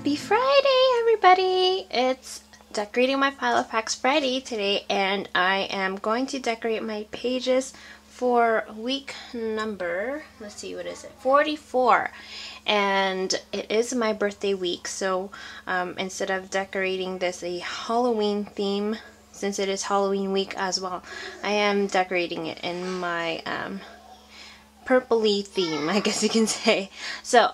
Happy Friday, everybody! It's Decorating My Filofax Friday today, and I am going to decorate my pages for week number, let's see, what is it? 44. And it is my birthday week, so instead of decorating this a Halloween theme, since it is Halloween week as well, I am decorating it in my purpley theme, I guess you can say. So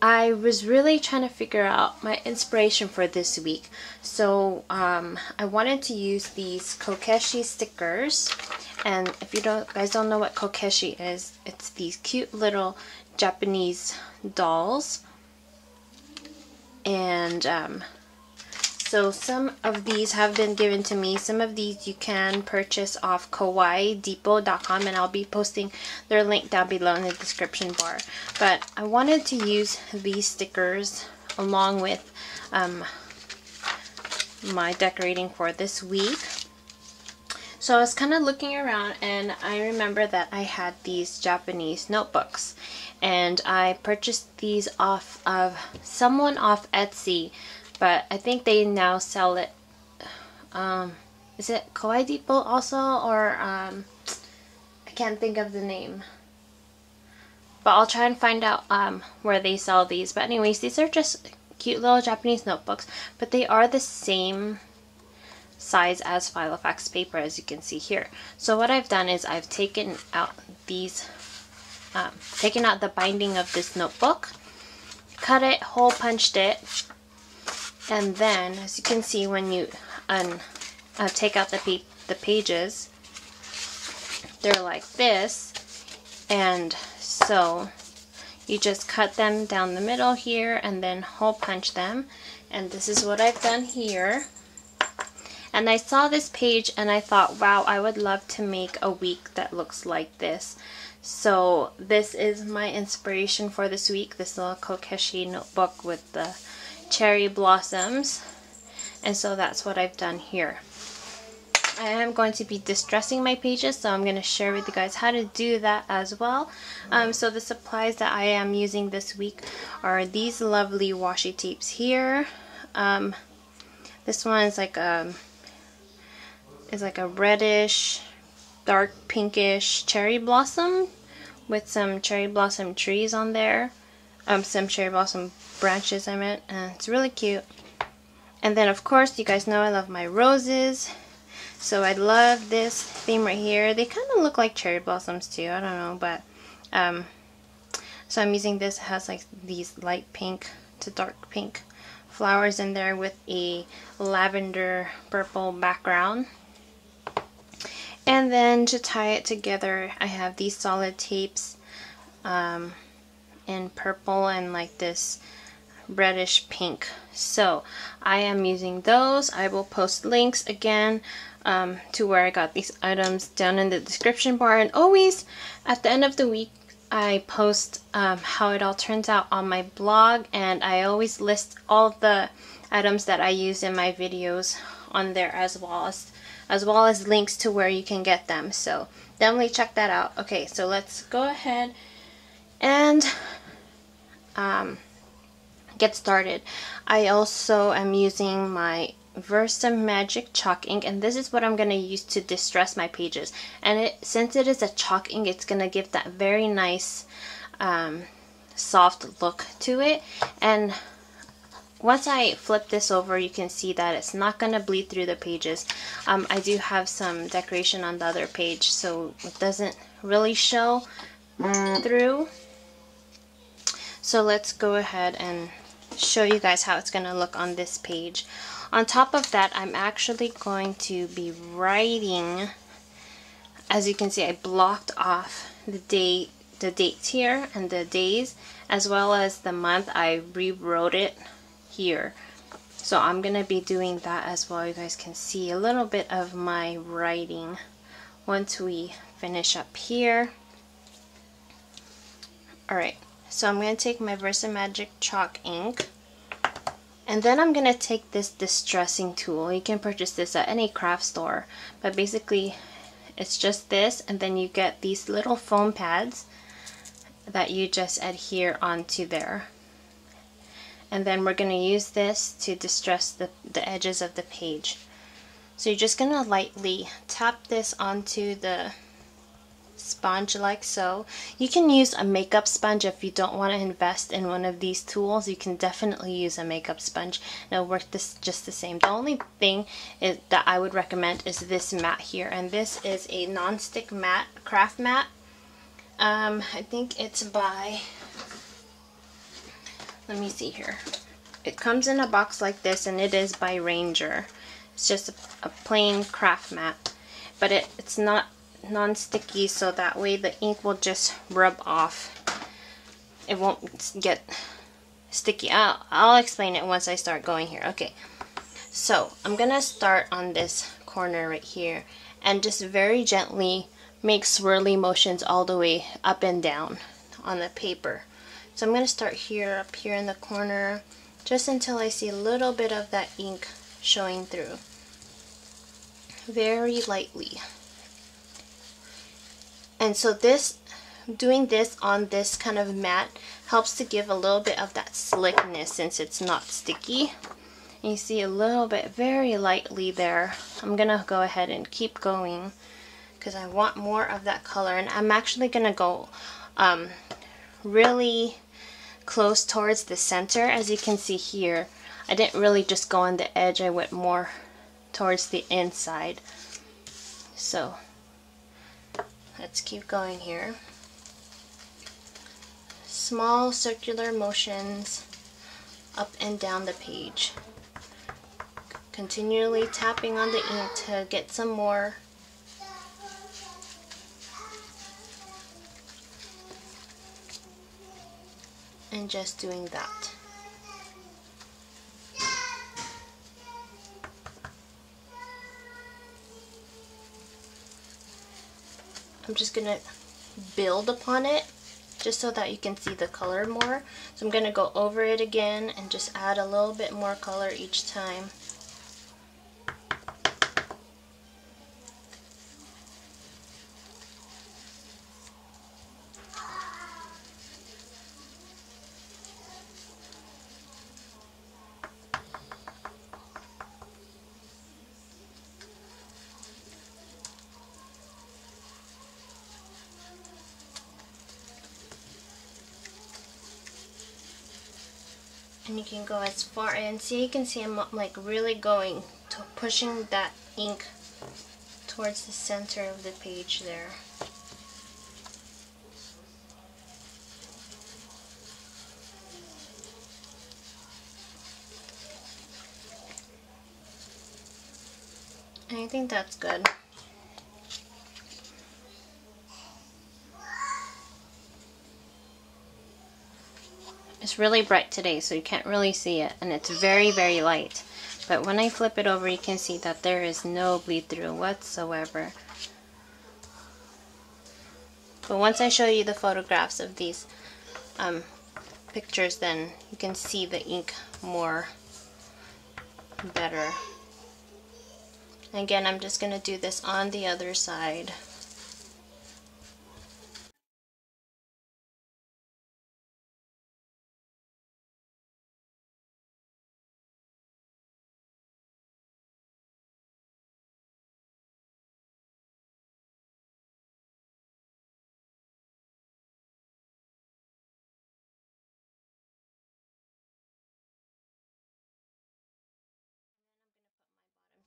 I was really trying to figure out my inspiration for this week. So I wanted to use these Kokeshi stickers. And if you guys don't know what Kokeshi is, it's these cute little Japanese dolls. And so some of these have been given to me. Some of these you can purchase off kawaiidepot.com, and I'll be posting their link down below in the description bar. But I wanted to use these stickers along with my decorating for this week. So I was kind of looking around, and I remember that I had these Japanese notebooks, and I purchased these off of someone off Etsy. But I think they now sell it, is it Kawaii Depot also, or I can't think of the name. But I'll try and find out where they sell these. But anyways, these are just cute little Japanese notebooks, but they are the same size as Filofax paper, as you can see here. So what I've done is I've taken out these, taken out the binding of this notebook, cut it, hole punched it. And then, as you can see, when you take out the pages, they're like this. And so you just cut them down the middle here and then hole punch them. And this is what I've done here. And I saw this page and I thought, wow, I would love to make a week that looks like this. So this is my inspiration for this week, this little Kokeshi notebook with the cherry blossoms. And so that's what I've done here. I am going to be distressing my pages, so I'm going to share with you guys how to do that as well. So the supplies that I am using this week are these lovely washi tapes here. This one is like a reddish, dark pinkish cherry blossom with some cherry blossom trees on there. Some cherry blossom branches, I meant, and it's really cute. And then of course, you guys know I love my roses, so I love this theme right here. They kind of look like cherry blossoms too, I don't know, but so I'm using this. It has like these light pink to dark pink flowers in there with a lavender purple background. And then to tie it together, I have these solid tapes in purple and like this reddish pink. So I am using those. I will post links again to where I got these items down in the description bar, and always at the end of the week I post how it all turns out on my blog, and I always list all the items that I use in my videos on there, as well as links to where you can get them. So definitely check that out. Okay, so let's go ahead and get started. I also am using my Versa Magic chalk ink, and this is what I'm going to use to distress my pages. And since it is a chalk ink, it's going to give that very nice soft look to it. And once I flip this over, you can see that it's not going to bleed through the pages. I do have some decoration on the other page, so it doesn't really show through. So let's go ahead and show you guys how it's going to look on this page. On top of that, I'm actually going to be writing, as you can see, I blocked off the dates here and the days, as well as the month. I rewrote it here. So I'm going to be doing that as well. You guys can see a little bit of my writing once we finish up here. Alright. So I'm going to take my Versa Magic chalk ink, and then I'm going to take this distressing tool. You can purchase this at any craft store, but basically it's just this, and then you get these little foam pads that you just adhere onto there. and then we're going to use this to distress the edges of the page. So you're just going to lightly tap this onto the sponge like so. You can use a makeup sponge if you don't want to invest in one of these tools. You can definitely use a makeup sponge and it'll work just the same. The only thing that I would recommend is this mat here, and this is a non-stick mat, craft mat. I think it's by, let me see here. It comes in a box like this, and it is by Ranger. It's just a plain craft mat, but it's not non-sticky, so that way the ink will just rub off. It won't get sticky. I'll explain it once I start going here. Okay, so I'm gonna start on this corner right here and just very gently make swirly motions all the way up and down on the paper. So I'm gonna start here, up here in the corner, just until I see a little bit of that ink showing through. Very lightly. And so doing this on this kind of mat helps to give a little bit of that slickness since it's not sticky. And you see a little bit very lightly there. I'm gonna go ahead and keep going because I want more of that color, and I'm actually gonna go really close towards the center. As you can see here, I didn't really just go on the edge, I went more towards the inside. So let's keep going here. Small circular motions up and down the page. Continually tapping on the ink to get some more. And just doing that. I'm just gonna build upon it just so that you can see the color more. So I'm gonna go over it again and just add a little bit more color each time. And you can go as far, and see, you can see I'm like really going to pushing that ink towards the center of the page there. And I think that's good. It's really bright today, so you can't really see it, and it's very, very light. But when I flip it over, you can see that there is no bleed through whatsoever. But once I show you the photographs of these pictures, then you can see the ink more better. Again, I'm just going to do this on the other side.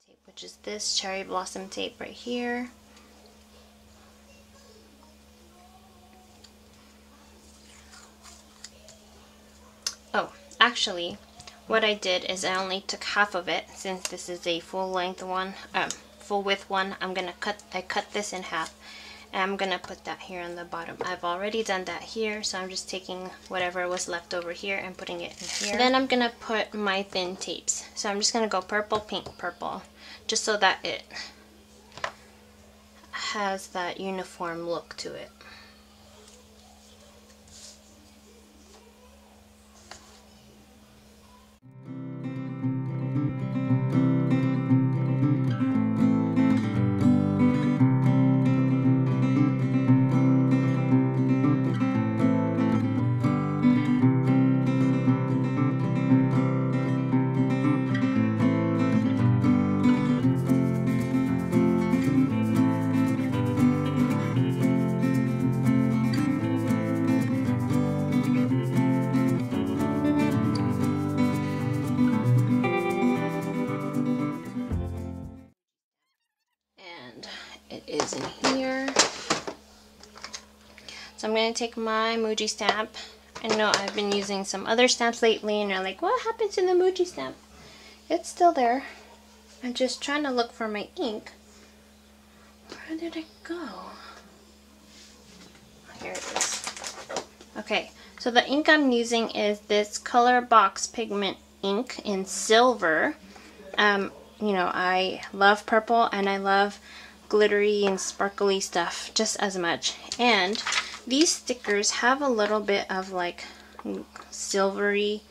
Tape, which is this cherry blossom tape right here. Oh, actually, what I did is I only took half of it, since this is a full length one, full width one. I cut this in half, and I'm gonna put that here on the bottom. I've already done that here, so I'm just taking whatever was left over here and putting it in here. And then I'm gonna put my thin tapes. So I'm just gonna go purple, pink, purple, just so that it has that uniform look to it. and it is in here. So I'm going to take my Muji stamp. I know I've been using some other stamps lately and you're like, what happened to the Muji stamp? It's still there. I'm just trying to look for my ink. Where did it go? Here it is. Okay, so the ink I'm using is this Color Box Pigment ink in silver. You know, I love purple and I love glittery and sparkly stuff just as much. And these stickers have a little bit of like silvery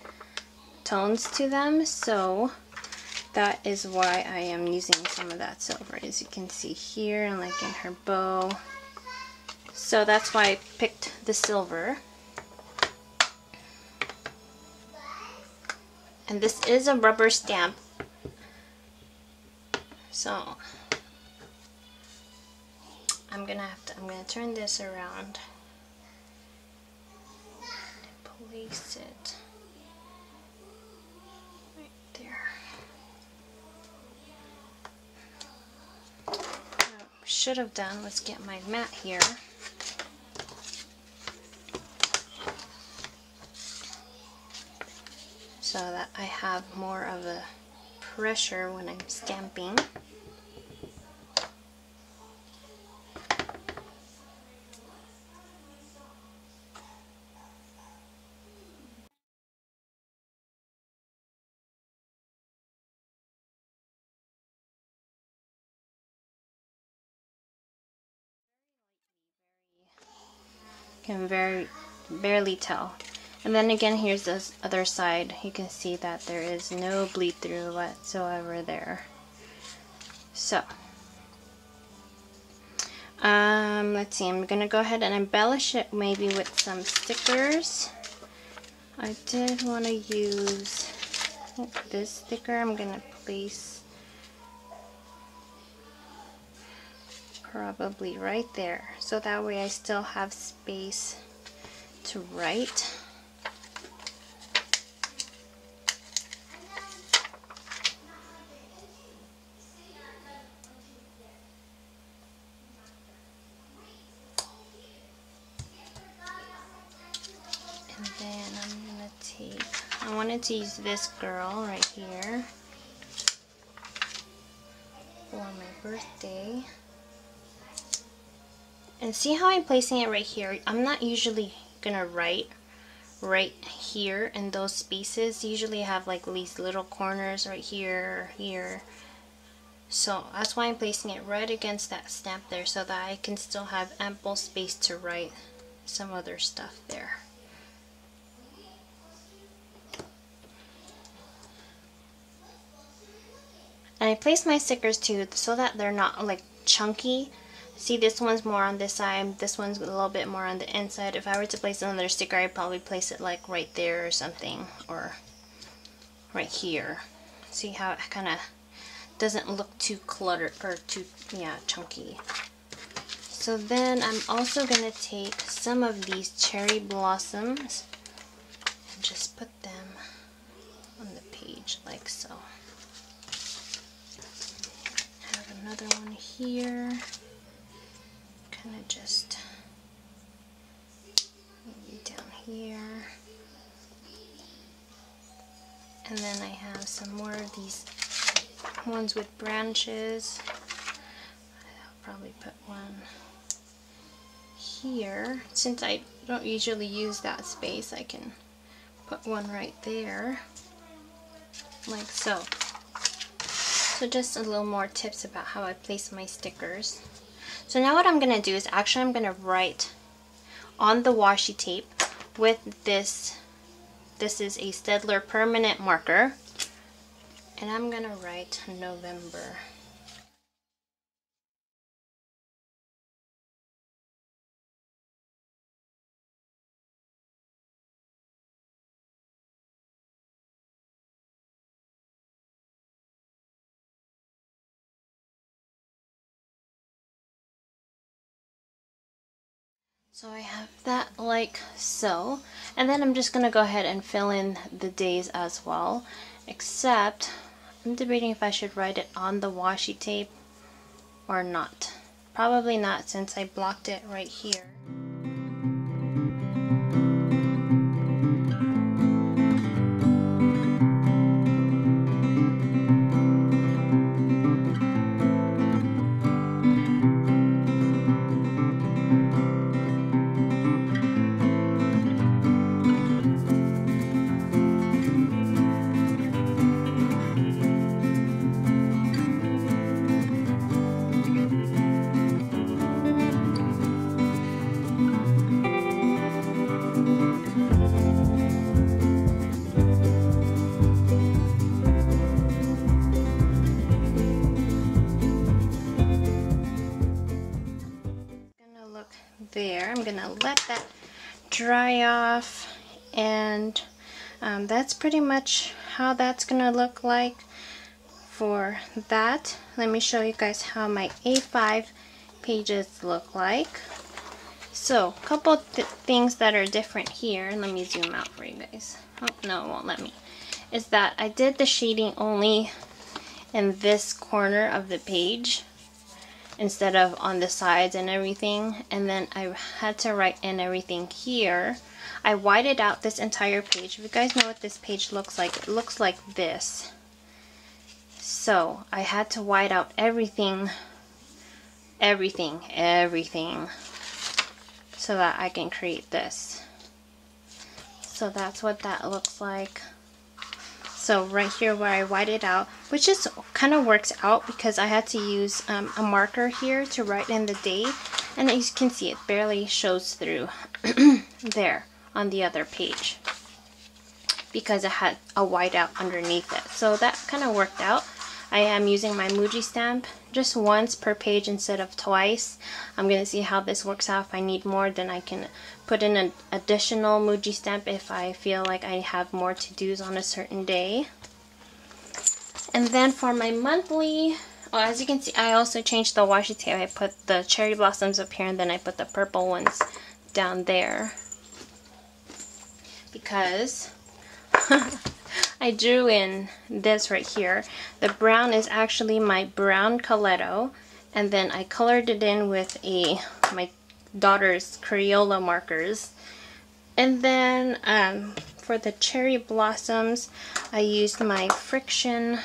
tones to them, so that is why I am using some of that silver, as you can see here and like in her bow. So that's why I picked the silver. And this is a rubber stamp. So I'm gonna turn this around and place it right there. What I should have done was get my mat here. So that I have more of a pressure when I'm stamping. Can barely tell. And then again, here's this other side. You can see that there is no bleed through whatsoever there. So, let's see, I'm gonna go ahead and embellish it maybe with some stickers. I did want to use this sticker. I'm gonna place probably right there, so that way I still have space to write. And then I'm gonna take, I wanted to use this girl right here for my birthday. And see how I'm placing it right here? I'm not usually gonna write right here in those spaces. Usually I have like these little corners right here, here. So that's why I'm placing it right against that stamp there, so that I can still have ample space to write some other stuff there. And I place my stickers too so that they're not like chunky. See, this one's more on this side, this one's a little bit more on the inside. If I were to place another sticker, I'd probably place it like right there or something, or right here. See how it kind of doesn't look too cluttered or too, yeah, chunky. So then I'm also going to take some of these cherry blossoms and just put them on the page like so. I have another one here. Kind of just maybe down here. And then I have some more of these ones with branches. I'll probably put one here. Since I don't usually use that space, I can put one right there, like so. So just a little more tips about how I place my stickers. So now what I'm going to do is actually I'm going to write on the washi tape with this. This is a Staedtler permanent marker. And I'm going to write November. So I have that like so, and then I'm just going to go ahead and fill in the days as well, except I'm debating if I should write it on the washi tape or not. Probably not, since I blocked it right here. There, I'm gonna let that dry off, and that's pretty much how that's gonna look like for that. Let me show you guys how my A5 pages look like. So a couple things that are different here, let me zoom out for you guys. Oh no, it won't let me. Is that I did the shading only in this corner of the page instead of on the sides and everything, and then I had to write in everything here. I whited out this entire page. If you guys know what this page looks like, it looks like this. So I had to white out everything, so that I can create this. So that's what that looks like. So right here where I whited out, which just kind of works out because I had to use a marker here to write in the date, and as you can see, it barely shows through there on the other page because it had a whiteout underneath it. So that kind of worked out. I am using my Muji stamp just once per page instead of twice. I'm going to see how this works out. If I need more, then I can put in an additional Muji stamp if I feel like I have more to-dos on a certain day. And then for my monthly, as you can see, I also changed the washi tape. I put the cherry blossoms up here, and then I put the purple ones down there because I drew in this right here. The brown is actually my brown Coletto, and then I colored it in with my daughter's Crayola markers. And then for the cherry blossoms, I used my friction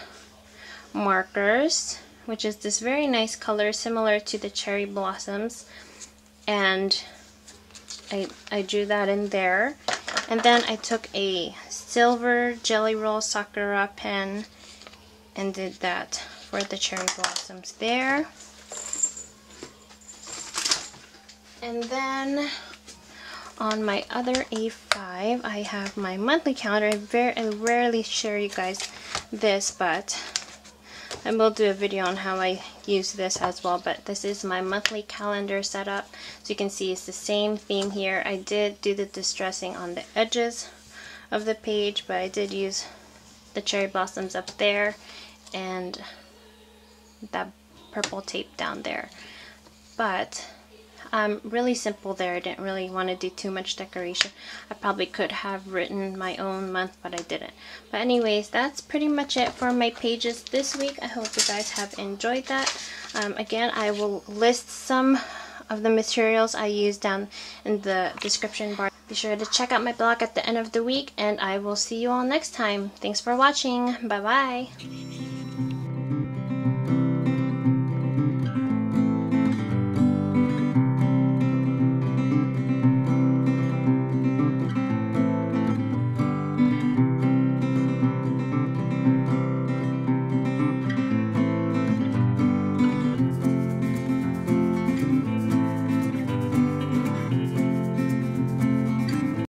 markers, which is this very nice color similar to the cherry blossoms, and I drew that in there. And then I took a silver Jelly Roll Sakura pen and did that for the cherry blossoms there. And then on my other A5, I have my monthly calendar. I rarely share you guys this, but I will do a video on how I use this as well. But this is my monthly calendar setup. So you can see it's the same theme here. I did do the distressing on the edges of the page, but I did use the cherry blossoms up there and that purple tape down there. But really simple there. I didn't really want to do too much decoration. I probably could have written my own month, but I didn't. But anyways, that's pretty much it for my pages this week. I hope you guys have enjoyed that. Again, I will list some of the materials I used down in the description bar. Be sure to check out my blog at the end of the week, and I will see you all next time. Thanks for watching. Bye bye.